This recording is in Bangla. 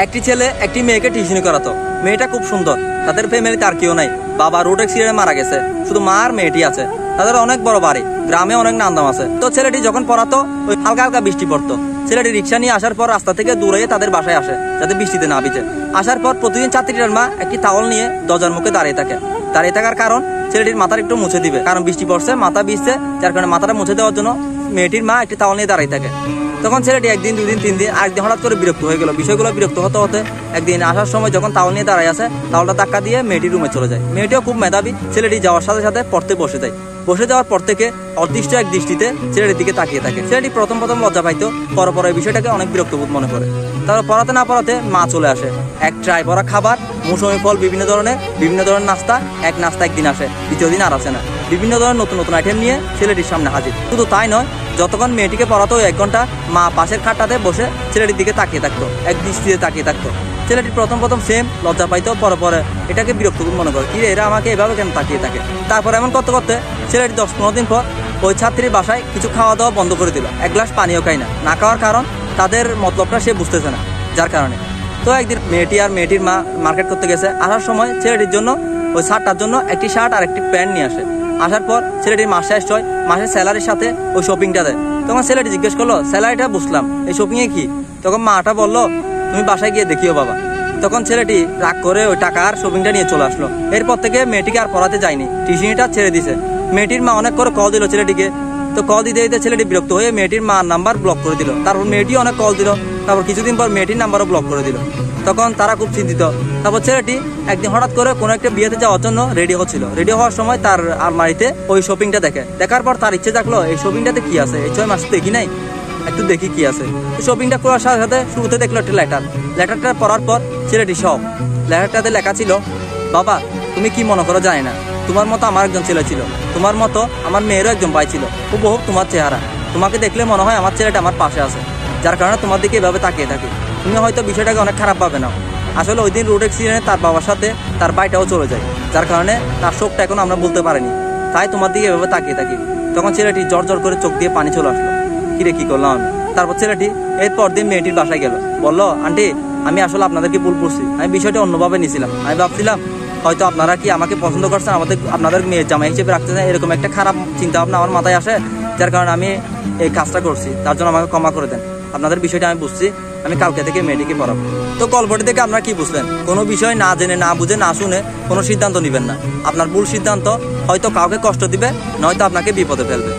একটি ছেলে একটি মেয়েকে টিউশনি করাতো। মেয়েটা খুব সুন্দর, তাদের ফ্যামিলিতে আর কেউ নাই। বাবা রোড অ্যাক্সিডেন্টে মারা গেছে, শুধু মা আর মেয়েটি আছে। তাদের অনেক বড় বাড়ি, গ্রামে অনেক নামদাম আছে। তো ছেলেটি যখন পড়াতো ওই হালকা হালকা বৃষ্টি পড়তো। ছেলেটি রিক্সা নিয়ে আসার পর রাস্তা থেকে দূরে তাদের বাসায় আসে যাতে বৃষ্টিতে না ভিজে। আসার পর প্রতিদিন ছাত্রীটার মা একটি টাওয়াল নিয়ে দরজার মুখে দাঁড়িয়ে থাকে। দাঁড়িয়ে থাকার কারণ ছেলেটির মাথার একটু মুছে দিবে, কারণ বৃষ্টি পড়ছে, মাথা ভিজছে, যার কারণে মাথাটা মুছে দেওয়ার জন্য মেয়েটির মা একটি টাওয়াল নিয়ে দাঁড়িয়ে থাকে। তখন ছেলেটি একদিন, দুদিন, 3 দিন, আরেকদিন হঠাৎ করে বিরক্ত হয়ে গেল। বিষয়গুলো বিরক্ত হতে হতে একদিন আসার সময় যখন টাওয়াল নিয়ে দাঁড়ায় আছে, টাওয়ালটা ধাক্কা দিয়ে মেয়েটির রুমে চলে যায়। মেয়েটিও খুব মেধাবী। ছেলেটি যাওয়ার সাথে সাথে পড়তে বসে যায়। বসে যাওয়ার পর থেকে অদৃষ্ট এক দৃষ্টিতে ছেলেটির দিকে তাকিয়ে থাকে। ছেলেটি প্রথম লজ্জা পাইতো, পরে এই বিষয়টাকে অনেক বিরক্তবোধ মনে করে। তারপর পড়াতে না পড়াতে মা চলে আসে। এক ট্রাই ভরা খাবার, মৌসুমি ফল, বিভিন্ন ধরনের নাস্তা। এক নাস্তা একদিন আসে, দ্বিতীয় দিন আর আসে না। বিভিন্ন ধরনের নতুন নতুন আইটেম নিয়ে ছেলেটির সামনে হাজির। শুধু তাই নয়, যতক্ষণ মেয়েটিকে পড়াতো 1 ঘন্টা মা পাশের খাটটাতে বসে ছেলেটির দিকে তাকিয়ে থাকতো, এক দৃষ্টিতে তাকিয়ে থাকতো। ছেলেটি প্রথম সেম লজ্জা পাইতো, পরে এটাকে বিরক্তবোধ মনে করে, কি এরা আমাকে এভাবে কেন তাকিয়ে থাকে। তারপর এমন করতে করতে ছেলেটি 10-15 দিন পর ওই ছাত্রীর বাসায় কিছু খাওয়া দাওয়া বন্ধ করে দিল। এক গ্লাস পানিও খায় না। না খাওয়ার কারণ তাদের মতলবটা সে বুঝতেছে না, যার কারণে। তো একদিন মেয়েটি আর মেয়েটির মা মার্কেট করতে গেছে। আসার সময় ছেলেটির জন্য ওই শার্টটার জন্য একটি শার্ট আর একটি প্যান্ট নিয়ে আসে। আসার পর ছেলেটির মাস শেষ হয়, মাসের স্যালারির সাথে ওই শপিংটা দেয়। তখন ছেলেটি জিজ্ঞেস করলো, স্যালারিটা বুঝলাম, এই শপিংয়ে কি? তখন মাটা বললো, তুমি বাসায় গিয়ে দেখিও বাবা। তখন ছেলেটি রাগ করে ওই টাকা আর শপিংটা নিয়ে চলে আসলো। এরপর থেকে মেয়েটিকে আর পড়াতে যায়নি, টিউশনিটা ছেড়ে দিছে। মেয়েটির মা অনেক করে কল দিল ছেলেটিকে। তো কল দিতে দিতে ছেলেটি বিরক্ত হয়ে মেয়েটির মার নাম্বার ব্লক করে দিল। তারপর মেয়েটি অনেক কল দিল। তারপর কিছুদিন পর মেয়েটির নাম্বারও ব্লক করে দিল। তখন তারা খুব চিন্তিত। তারপর ছেলেটি একদিন হঠাৎ করে কোনো একটা বিয়েতে যাওয়ার জন্য রেডি হচ্ছিল। রেডি হওয়ার সময় তার আলমারিতে ওই শপিংটা দেখে। দেখার পর তার ইচ্ছে থাকলো, এই শপিংটাতে কি আছে, এই 6 মাস দেখি নাই, একটু দেখি কি আছে। শপিংটা করার সাথে সাথে শুরুতে দেখলো একটা লেটারটা পড়ার পর ছেলেটি সব। লেটারটাতে লেখা ছিল, বাবা তুমি কি মনে করো জানি না, তোমার মতো আমার একজন ছেলে ছিল, তোমার মতো আমার মেয়েরও একজন ভাই ছিল, হুবহু তোমার চেহারা। তোমাকে দেখলে মনে হয় আমার ছেলেটা আমার পাশে আছে, যার কারণে তোমার দিকে এভাবে তাকিয়ে থাকি। তুমি হয়তো বিষয়টাকে অনেক খারাপ পাবে না। আসলে ওই দিন রোড অ্যাক্সিডেন্টে তার বাবার সাথে তার ভাইটাও চলে যায়, যার কারণে তার শোকটা এখন আমরা বলতে পারিনি, তাই তোমার দিকে এভাবে তাকিয়ে থাকি। তখন ছেলেটি জ্বর করে চোখ দিয়ে পানি চলে আসলো, কিরে কি করলাম আমি। তারপর ছেলেটি এরপর দিন মেয়েটির বাসায় গেল। বললো, আন্টি আমি আসলে আপনাদেরকে ভুল করছি, আমি বিষয়টা অন্যভাবে নিয়েছিলাম। আমি ভাবছিলাম হয়তো আপনারা কি আমাকে পছন্দ করছেন, আপনাদের মেয়ের জামাই হিসেবে রাখতেছেন, এরকম একটা খারাপ চিন্তা ভাবনা আমার মাথায় আসে, যার কারণে আমি এই কাজটা করছি। তার জন্য আমাকে ক্ষমা করে দেন। আপনাদের বিষয়টা আমি বুঝছি, আমি কালকে থেকে মেয়েটিকে পড়াবো। তো গল্পটি থেকে আপনারা কি বুঝলেন? কোনো বিষয় না জেনে, না বুঝে, না শুনে কোনো সিদ্ধান্ত নেবেন না। আপনার ভুল সিদ্ধান্ত হয়তো কাউকে কষ্ট দিবে, নয়তো আপনাকে বিপদে ফেলবে।